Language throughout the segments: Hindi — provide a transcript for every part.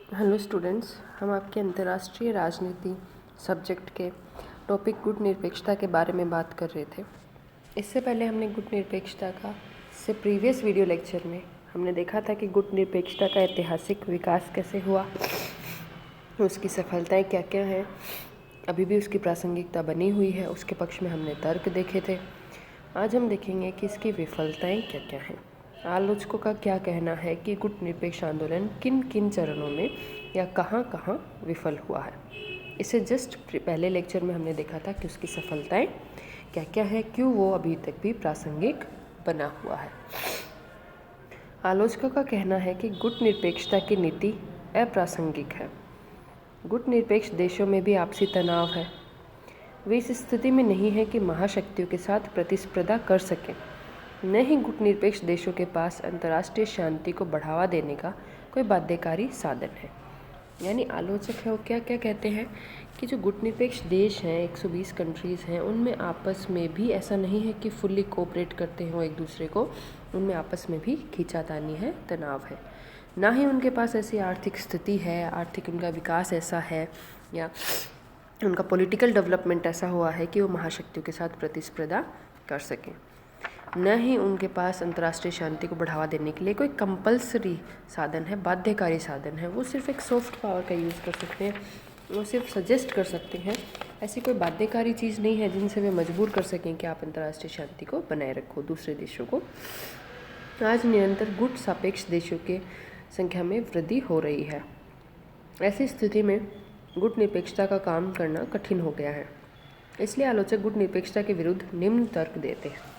हेलो स्टूडेंट्स, हम आपके अंतर्राष्ट्रीय राजनीति सब्जेक्ट के टॉपिक गुट निरपेक्षता के बारे में बात कर रहे थे। इससे पहले हमने गुट निरपेक्षता का से प्रीवियस वीडियो लेक्चर में हमने देखा था कि गुट निरपेक्षता का ऐतिहासिक विकास कैसे हुआ, उसकी सफलताएं क्या क्या हैं, अभी भी उसकी प्रासंगिकता बनी हुई है, उसके पक्ष में हमने तर्क देखे थे। आज हम देखेंगे कि इसकी विफलताएं क्या क्या हैं। आलोचकों का क्या कहना है कि गुट निरपेक्ष आंदोलन किन किन चरणों में या कहाँ कहाँ विफल हुआ है। इसे जस्ट पहले लेक्चर में हमने देखा था कि उसकी सफलताएं क्या क्या है, क्यों वो अभी तक भी प्रासंगिक बना हुआ है। आलोचकों का कहना है कि गुट निरपेक्षता की नीति अप्रासंगिक है। गुट निरपेक्ष देशों में भी आपसी तनाव है। वे इस स्थिति में नहीं है कि महाशक्तियों के साथ प्रतिस्पर्धा कर सकें। न ही गुट निरपेक्ष देशों के पास अंतर्राष्ट्रीय शांति को बढ़ावा देने का कोई बाध्यकारी साधन है। यानी आलोचक है वो क्या क्या कहते हैं कि जो गुट निरपेक्ष देश हैं, 120 कंट्रीज़ हैं, उनमें आपस में भी ऐसा नहीं है कि फुल्ली कोऑपरेट करते हों एक दूसरे को। उनमें आपस में भी खींचातानी है, तनाव है। ना ही उनके पास ऐसी आर्थिक स्थिति है, आर्थिक उनका विकास ऐसा है या उनका पॉलिटिकल डेवलपमेंट ऐसा हुआ है कि वो महाशक्तियों के साथ प्रतिस्पर्धा कर सकें। न ही उनके पास अंतर्राष्ट्रीय शांति को बढ़ावा देने के लिए कोई कंपल्सरी साधन है, बाध्यकारी साधन है। वो सिर्फ एक सॉफ्ट पावर का यूज़ कर सकते हैं, वो सिर्फ सजेस्ट कर सकते हैं। ऐसी कोई बाध्यकारी चीज़ नहीं है जिनसे वे मजबूर कर सकें कि आप अंतर्राष्ट्रीय शांति को बनाए रखो दूसरे देशों को। आज निरंतर गुट सापेक्ष देशों के संख्या में वृद्धि हो रही है। ऐसी स्थिति में गुट निरपेक्षता का काम करना कठिन हो गया है। इसलिए आलोचक गुट निरपेक्षता के विरुद्ध निम्न तर्क देते हैं।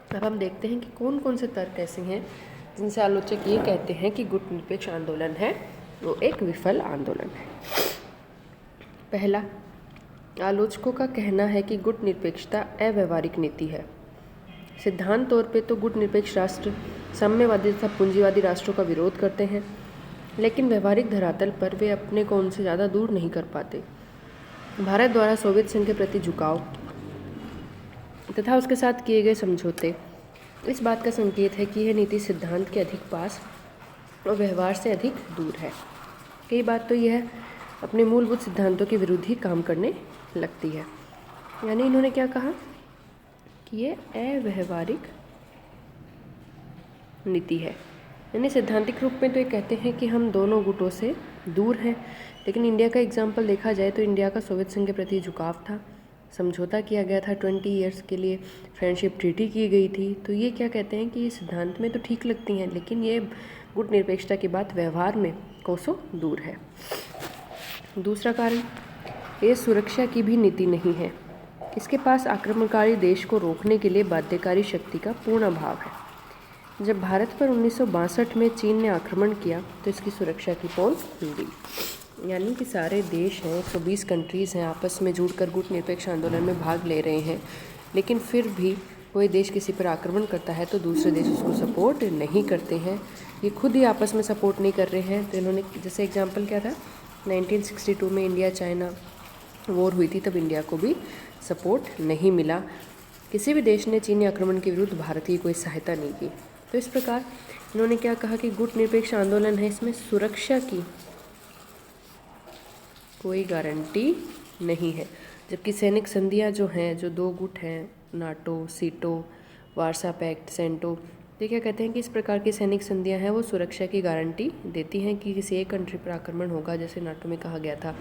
अब हम देखते हैं कि कौन कौन से तर्क ऐसे हैं जिनसे आलोचक ये कहते हैं कि गुट निरपेक्ष आंदोलन है वो एक विफल आंदोलन है। पहला, आलोचकों का कहना है कि गुट निरपेक्षता अव्यवहारिक नीति है। सिद्धांत तौर पे तो गुट निरपेक्ष राष्ट्र साम्यवादी तथा पूंजीवादी राष्ट्रों का विरोध करते हैं, लेकिन व्यवहारिक धरातल पर वे अपने को उनसे ज़्यादा दूर नहीं कर पाते। भारत द्वारा सोवियत संघ के प्रति झुकाव तथा उसके साथ किए गए समझौते इस बात का संकेत है कि यह नीति सिद्धांत के अधिक पास और व्यवहार से अधिक दूर है। कई बात तो यह अपने मूलभूत सिद्धांतों के विरुद्ध ही काम करने लगती है। यानी इन्होंने क्या कहा कि ये अव्यवहारिक नीति है। यानी सैद्धांतिक रूप में तो ये कहते हैं कि हम दोनों गुटों से दूर हैं, लेकिन इंडिया का एग्जाम्पल देखा जाए तो इंडिया का सोवियत संघ के प्रति झुकाव था, समझौता किया गया था, 20 ईयर्स के लिए फ्रेंडशिप ट्रीटी की गई थी। तो ये क्या कहते हैं कि ये सिद्धांत में तो ठीक लगती हैं, लेकिन ये गुट निरपेक्षता की बात व्यवहार में कोसों दूर है। दूसरा कारण, ये सुरक्षा की भी नीति नहीं है। इसके पास आक्रमणकारी देश को रोकने के लिए बाध्यकारी शक्ति का पूर्ण अभाव है। जब भारत पर 1962 में चीन ने आक्रमण किया तो इसकी सुरक्षा की पोल खुल गई। यानी कि सारे देश हैं, 120 कंट्रीज़ हैं, आपस में जुड़कर गुट निरपेक्ष आंदोलन में भाग ले रहे हैं, लेकिन फिर भी कोई देश किसी पर आक्रमण करता है तो दूसरे देश उसको सपोर्ट नहीं करते हैं। ये खुद ही आपस में सपोर्ट नहीं कर रहे हैं। तो इन्होंने जैसे एग्जाम्पल क्या था, 1962 में इंडिया चाइना वॉर हुई थी, तब इंडिया को भी सपोर्ट नहीं मिला। किसी भी देश ने चीनी आक्रमण के विरुद्ध भारत की कोई सहायता नहीं की। तो इस प्रकार इन्होंने क्या कहा कि गुट निरपेक्ष आंदोलन है, इसमें सुरक्षा की कोई गारंटी नहीं है। जबकि सैनिक संधियां जो हैं, जो दो गुट हैं, नाटो, सीटो, वारसा पैक्ट, सेंटो, ये क्या कहते हैं कि इस प्रकार की सैनिक संधियां हैं वो सुरक्षा की गारंटी देती हैं कि किसी एक कंट्री पर आक्रमण होगा, जैसे नाटो में कहा गया था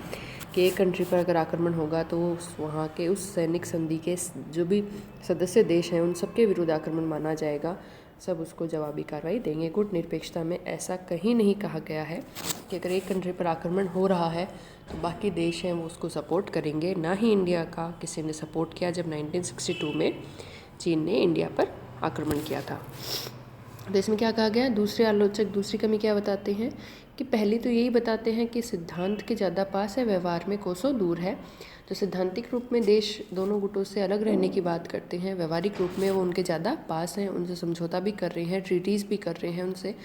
कि एक कंट्री पर अगर आक्रमण होगा तो वहाँ के उस सैनिक संधि के जो भी सदस्य देश हैं उन सबके विरुद्ध आक्रमण माना जाएगा, सब उसको जवाबी कार्रवाई देंगे। गुट निरपेक्षता में ऐसा कहीं नहीं कहा गया है कि अगर एक कंट्री पर आक्रमण हो रहा है तो बाकी देश हैं वो उसको सपोर्ट करेंगे। ना ही इंडिया का किसी ने सपोर्ट किया जब 1962 में चीन ने इंडिया पर आक्रमण किया था। तो इसमें क्या कहा गया, दूसरे आलोचक दूसरी कमी क्या बताते हैं कि पहली तो यही बताते हैं कि सिद्धांत के ज़्यादा पास है, व्यवहार में कोसों दूर है। तो सिद्धांतिक रूप में देश दोनों गुटों से अलग रहने की बात करते हैं, व्यवहारिक रूप में वो उनके ज़्यादा पास हैं, उनसे समझौता भी कर रहे हैं, ट्रीटीज़ भी कर रहे हैं उनसे,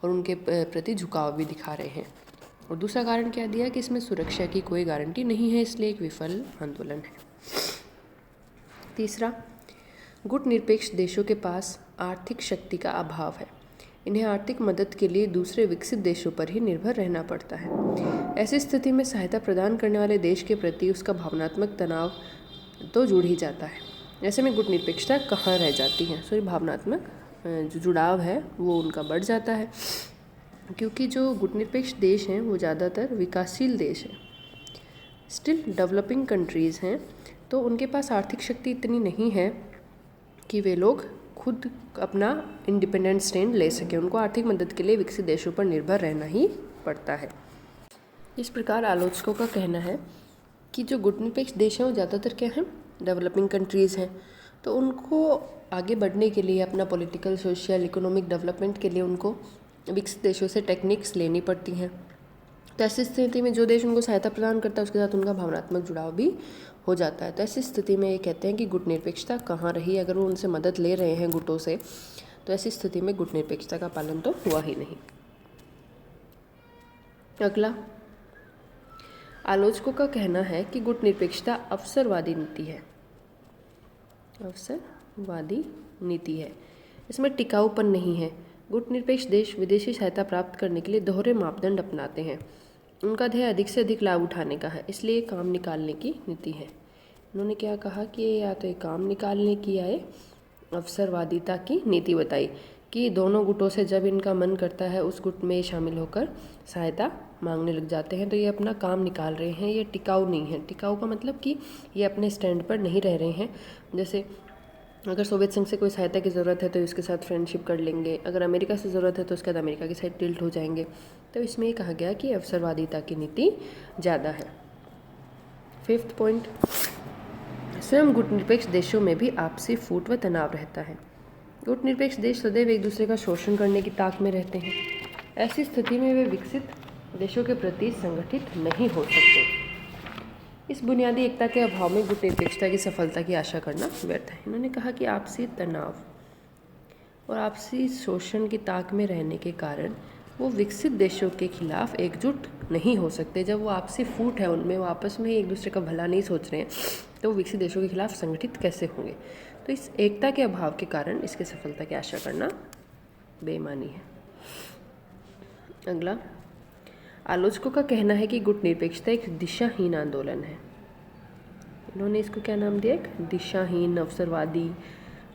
और उनके प्रति झुकाव भी दिखा रहे हैं। और दूसरा कारण क्या दिया कि इसमें सुरक्षा की कोई गारंटी नहीं है, इसलिए एक विफल आंदोलन है। तीसरा, गुट निरपेक्ष देशों के पास आर्थिक शक्ति का अभाव है। इन्हें आर्थिक मदद के लिए दूसरे विकसित देशों पर ही निर्भर रहना पड़ता है। ऐसी स्थिति में सहायता प्रदान करने वाले देश के प्रति उसका भावनात्मक तनाव तो जुड़ ही जाता है। ऐसे में गुटनिरपेक्षता कहाँ रह जाती है, भावनात्मक जो जुड़ाव है वो उनका बढ़ जाता है, क्योंकि जो गुटनिरपेक्ष देश हैं वो ज़्यादातर विकासशील देश हैं, स्टिल डेवलपिंग कंट्रीज़ हैं, तो उनके पास आर्थिक शक्ति इतनी नहीं है कि वे लोग खुद अपना इंडिपेंडेंट स्टैंड ले सकें। उनको आर्थिक मदद के लिए विकसित देशों पर निर्भर रहना ही पड़ता है। इस प्रकार आलोचकों का कहना है कि जो गुटनिरपेक्ष देश हैं वो ज़्यादातर क्या हैं, डेवलपिंग कंट्रीज़ हैं, तो उनको आगे बढ़ने के लिए, अपना पॉलिटिकल, सोशल, इकोनॉमिक डेवलपमेंट के लिए उनको विकसित देशों से टेक्निक्स लेनी पड़ती हैं। तो ऐसी स्थिति में जो देश उनको सहायता प्रदान करता है उसके साथ उनका भावनात्मक जुड़ाव भी हो जाता है। तो ऐसी स्थिति में ये कहते हैं कि गुटनिरपेक्षता कहाँ रही, अगर वो उनसे मदद ले रहे हैं गुटों से, तो ऐसी स्थिति में गुटनिरपेक्षता का पालन तो हुआ ही नहीं। अगला, आलोचकों का कहना है कि गुटनिरपेक्षता अवसरवादी नीति है। अवसरवादी नीति है, इसमें टिकाऊपन नहीं है। गुटनिरपेक्ष देश विदेशी सहायता प्राप्त करने के लिए दोहरे मापदंड अपनाते हैं। उनका ध्येय अधिक से अधिक लाभ उठाने का है, इसलिए काम निकालने की नीति है। उन्होंने क्या कहा कि या तो ये काम निकालने की या अवसरवादिता की नीति बताई कि दोनों गुटों से जब इनका मन करता है उस गुट में शामिल होकर सहायता मांगने लग जाते हैं, तो ये अपना काम निकाल रहे हैं, ये टिकाऊ नहीं है। टिकाऊ का मतलब कि ये अपने स्टैंड पर नहीं रह रहे हैं। जैसे अगर सोवियत संघ से कोई सहायता की ज़रूरत है तो इसके साथ फ्रेंडशिप कर लेंगे, अगर अमेरिका से ज़रूरत है तो उसके बाद अमेरिका की साइड टिल्ट हो जाएंगे। तो इसमें ये कहा गया कि अवसरवादिता की नीति ज़्यादा है। 5th पॉइंट, स्वयं गुटनिरपेक्ष देशों में भी आपसी फूट व तनाव रहता है। गुटनिरपेक्ष देश सदैव एक दूसरे का शोषण करने की ताक में रहते हैं। ऐसी स्थिति में वे विकसित देशों के प्रति संगठित नहीं हो सकते। इस बुनियादी एकता के अभाव में गुटनिरपेक्षता की सफलता की आशा करना व्यर्थ है। इन्होंने कहा कि आपसी तनाव और आपसी शोषण की ताक में रहने के कारण वो विकसित देशों के खिलाफ एकजुट नहीं हो सकते। जब वो आपसी फूट है उनमें, वो आपस में एक दूसरे का भला नहीं सोच रहे हैं, तो वो विकसित देशों के खिलाफ संगठित कैसे होंगे। तो इस एकता के अभाव के कारण इसके सफलता की आशा करना बेईमानी है। अगला, आलोचकों का कहना है कि गुटनिरपेक्षता एक दिशाहीन आंदोलन है। इन्होंने इसको क्या नाम दिया, एक दिशाहीन अवसरवादी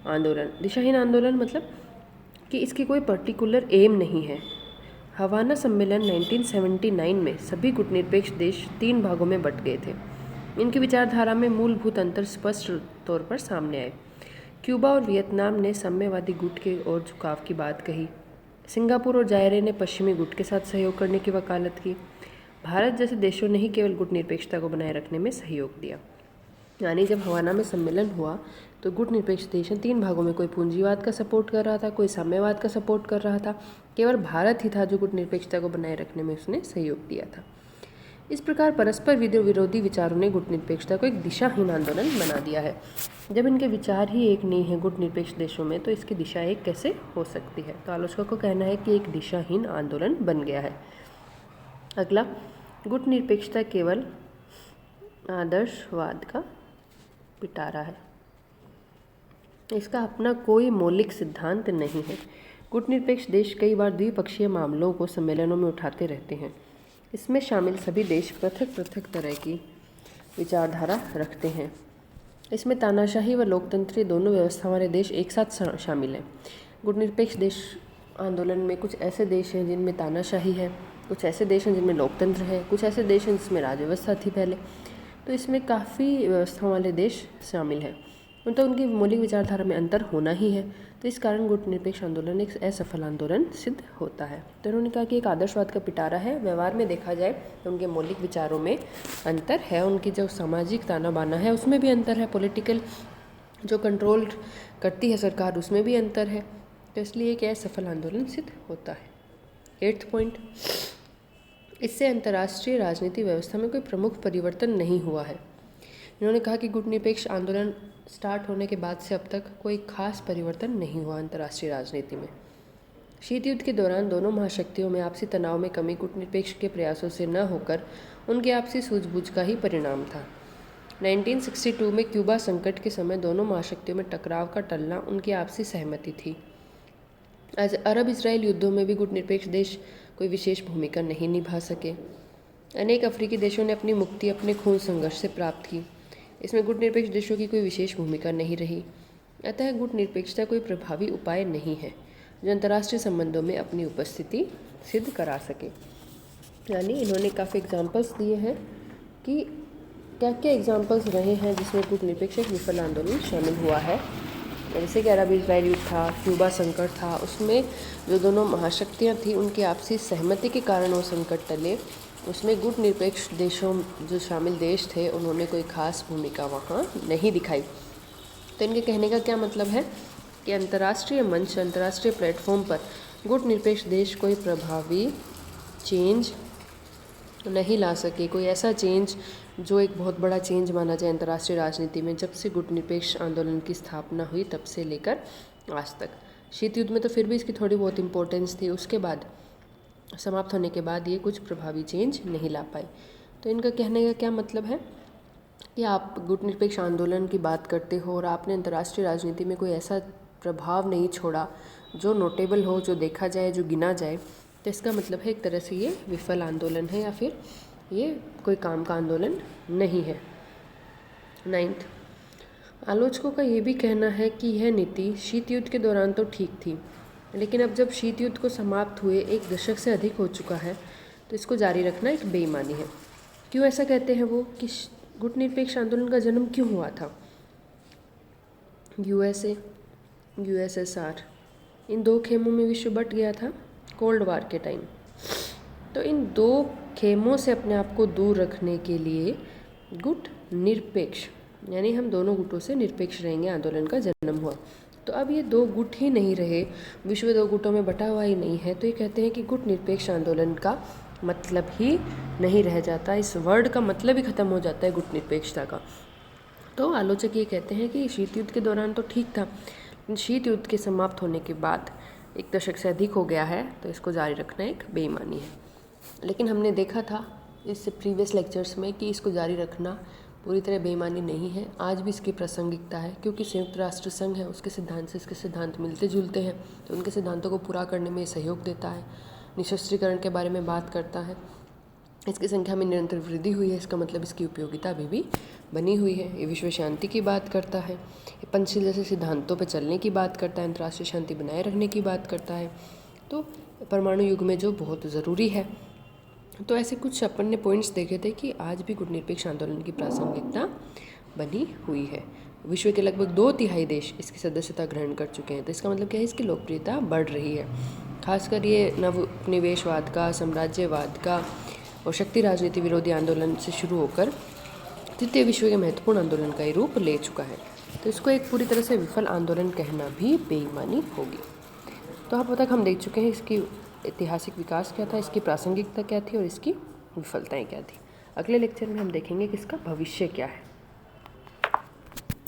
आंदोलन। दिशाहीन आंदोलन मतलब कि इसकी कोई पर्टिकुलर एम नहीं है। हवाना सम्मेलन 1979 में सभी गुटनिरपेक्ष देश 3 भागों में बंट गए थे। इनकी विचारधारा में मूलभूत अंतर स्पष्ट तौर पर सामने आए। क्यूबा और वियतनाम ने साम्यवादी गुट के ओर झुकाव की बात कही। सिंगापुर और जायरे ने पश्चिमी गुट के साथ सहयोग करने की वकालत की। भारत जैसे देशों ने ही केवल गुटनिरपेक्षता को बनाए रखने में सहयोग दिया। यानी जब हवाना में सम्मेलन हुआ तो गुटनिरपेक्ष देश 3 भागों में, कोई पूंजीवाद का सपोर्ट कर रहा था, कोई साम्यवाद का सपोर्ट कर रहा था। केवल भारत ही था जो गुटनिरपेक्षता को बनाए रखने में उसने सहयोग दिया था। इस प्रकार परस्पर विरोधी विचारों ने गुटनिरपेक्षता को एक दिशाहीन आंदोलन बना दिया है। जब इनके विचार ही एक नहीं है गुटनिरपेक्ष देशों में, तो इसकी दिशा एक कैसे हो सकती है। तो आलोचकों को कहना है कि एक दिशाहीन आंदोलन बन गया है। अगला, गुटनिरपेक्षता केवल आदर्शवाद का पिटारा है, इसका अपना कोई मौलिक सिद्धांत नहीं है। गुटनिरपेक्ष देश कई बार द्विपक्षीय मामलों को सम्मेलनों में उठाते रहते हैं। इसमें शामिल सभी देश पृथक पृथक तरह की विचारधारा रखते हैं। इसमें तानाशाही व लोकतंत्री दोनों व्यवस्था वाले देश एक साथ शामिल हैं। गुटनिरपेक्ष देश आंदोलन में कुछ ऐसे देश हैं जिनमें तानाशाही है, कुछ ऐसे देश हैं जिनमें लोकतंत्र है, कुछ ऐसे देश हैं जिसमें राज व्यवस्था थी पहले। तो इसमें काफ़ी व्यवस्था वाले देश शामिल हैं, तो उनकी मौलिक विचारधारा में अंतर होना ही है। तो इस कारण गुटनिरपेक्ष आंदोलन एक असफल आंदोलन सिद्ध होता है। तो उन्होंने कहा कि एक आदर्शवाद का पिटारा है। व्यवहार में देखा जाए तो उनके मौलिक विचारों में अंतर है, उनकी जो सामाजिक ताना बाना है उसमें भी अंतर है, पॉलिटिकल जो कंट्रोल करती है सरकार उसमें भी अंतर है। तो इसलिए एक असफल आंदोलन सिद्ध होता है। 8th पॉइंट, इससे अंतर्राष्ट्रीय राजनीति व्यवस्था में कोई प्रमुख परिवर्तन नहीं हुआ है। इन्होंने कहा कि गुटनिरपेक्ष आंदोलन स्टार्ट होने के बाद से अब तक कोई खास परिवर्तन नहीं हुआ अंतर्राष्ट्रीय राजनीति में। शीत युद्ध के दौरान दोनों महाशक्तियों में आपसी तनाव में कमी गुटनिरपेक्ष के प्रयासों से न होकर उनकी आपसी सूझबूझ का ही परिणाम था। 1962 में क्यूबा संकट के समय दोनों महाशक्तियों में टकराव का टलना उनकी आपसी सहमति थी। आज अरब इसराइल युद्धों में भी गुटनिरपेक्ष देश कोई विशेष भूमिका नहीं निभा सके। अनेक अफ्रीकी देशों ने अपनी मुक्ति अपने खून संघर्ष से प्राप्त की। इसमें गुटनिरपेक्ष देशों की कोई विशेष भूमिका नहीं रही। अतः गुटनिरपेक्षता कोई प्रभावी उपाय नहीं है जो अंतर्राष्ट्रीय संबंधों में अपनी उपस्थिति सिद्ध करा सके। यानी इन्होंने काफ़ी एग्जाम्पल्स दिए हैं कि क्या क्या एग्जाम्पल्स रहे हैं जिसमें गुटनिरपेक्ष एक विफल आंदोलन शामिल हुआ है। जैसे कि अरब इसराइल युद्ध था, क्यूबा संकट था, उसमें जो दोनों महाशक्तियाँ थी उनकी आपसी सहमति के कारण वो संकट टले। उसमें गुटनिरपेक्ष देशों जो शामिल देश थे उन्होंने कोई खास भूमिका वहाँ नहीं दिखाई। तो इनके कहने का क्या मतलब है कि अंतर्राष्ट्रीय मंच, अंतर्राष्ट्रीय प्लेटफॉर्म पर गुटनिरपेक्ष देश कोई प्रभावी चेंज नहीं ला सके। कोई ऐसा चेंज जो एक बहुत बड़ा चेंज माना जाए अंतर्राष्ट्रीय राजनीति में जब से गुटनिरपेक्ष आंदोलन की स्थापना हुई तब से लेकर आज तक। शीत युद्ध में तो फिर भी इसकी थोड़ी बहुत इम्पोर्टेंस थी, उसके बाद समाप्त होने के बाद ये कुछ प्रभावी चेंज नहीं ला पाई। तो इनका कहने का क्या मतलब है कि आप गुटनिरपेक्ष आंदोलन की बात करते हो और आपने अंतर्राष्ट्रीय राजनीति में कोई ऐसा प्रभाव नहीं छोड़ा जो नोटेबल हो, जो देखा जाए, जो गिना जाए, तो इसका मतलब है एक तरह से ये विफल आंदोलन है या फिर ये कोई काम का आंदोलन नहीं है। 9th, आलोचकों का ये भी कहना है कि यह नीति शीत युद्ध के दौरान तो ठीक थी, लेकिन अब जब शीत युद्ध को समाप्त हुए 1 दशक से अधिक हो चुका है तो इसको जारी रखना एक बेईमानी है। क्यों ऐसा कहते हैं वो कि गुटनिरपेक्ष आंदोलन का जन्म क्यों हुआ था? यूएसए, यूएसएसआर, इन 2 खेमों में विश्व बंट गया था कोल्ड वार के टाइम। तो इन 2 खेमों से अपने आप को दूर रखने के लिए गुट निरपेक्ष यानी हम दोनों गुटों से निरपेक्ष रहेंगे आंदोलन का जन्म हुआ। तो अब ये 2 गुट ही नहीं रहे, विश्व 2 गुटों में बटा हुआ ही नहीं है, तो ये कहते हैं कि गुट निरपेक्ष आंदोलन का मतलब ही नहीं रह जाता, इस वर्ड का मतलब ही ख़त्म हो जाता है गुट निरपेक्षता का। तो आलोचक ये कहते हैं कि शीत युद्ध के दौरान तो ठीक था, लेकिन शीत युद्ध के समाप्त होने के बाद 1 दशक से अधिक हो गया है तो इसको जारी रखना एक बेईमानी है। लेकिन हमने देखा था इस प्रीवियस लेक्चर्स में कि इसको जारी रखना पूरी तरह बेईमानी नहीं है। आज भी इसकी प्रासंगिकता है क्योंकि संयुक्त राष्ट्र संघ है, उसके सिद्धांत से इसके सिद्धांत मिलते जुलते हैं, तो उनके सिद्धांतों को पूरा करने में सहयोग देता है। निशस्त्रीकरण के बारे में बात करता है, इसकी संख्या में निरंतर वृद्धि हुई है, इसका मतलब इसकी उपयोगिता अभी भी बनी हुई है। ये विश्व शांति की बात करता है, ये पंचशील जैसे सिद्धांतों पर चलने की बात करता है, अंतर्राष्ट्रीय शांति बनाए रखने की बात करता है, तो परमाणु युग में जो बहुत ज़रूरी है। तो ऐसे कुछ अपन ने पॉइंट्स देखे थे कि आज भी गुटनिरपेक्ष आंदोलन की प्रासंगिकता बनी हुई है। विश्व के लगभग 2/3 देश इसकी सदस्यता ग्रहण कर चुके हैं, तो इसका मतलब क्या है, इसकी लोकप्रियता बढ़ रही है। खासकर ये नवनिवेशवाद का, साम्राज्यवाद का और शक्ति राजनीति विरोधी आंदोलन से शुरू होकर तृतीय विश्व के महत्वपूर्ण आंदोलन का ही रूप ले चुका है। तो इसको एक पूरी तरह से विफल आंदोलन कहना भी बेईमानी होगी। तो अब तक हम देख चुके हैं इसकी ऐतिहासिक विकास क्या था, इसकी प्रासंगिकता क्या थी और इसकी विफलताएं क्या थी। अगले लेक्चर में हम देखेंगे कि इसका भविष्य क्या है।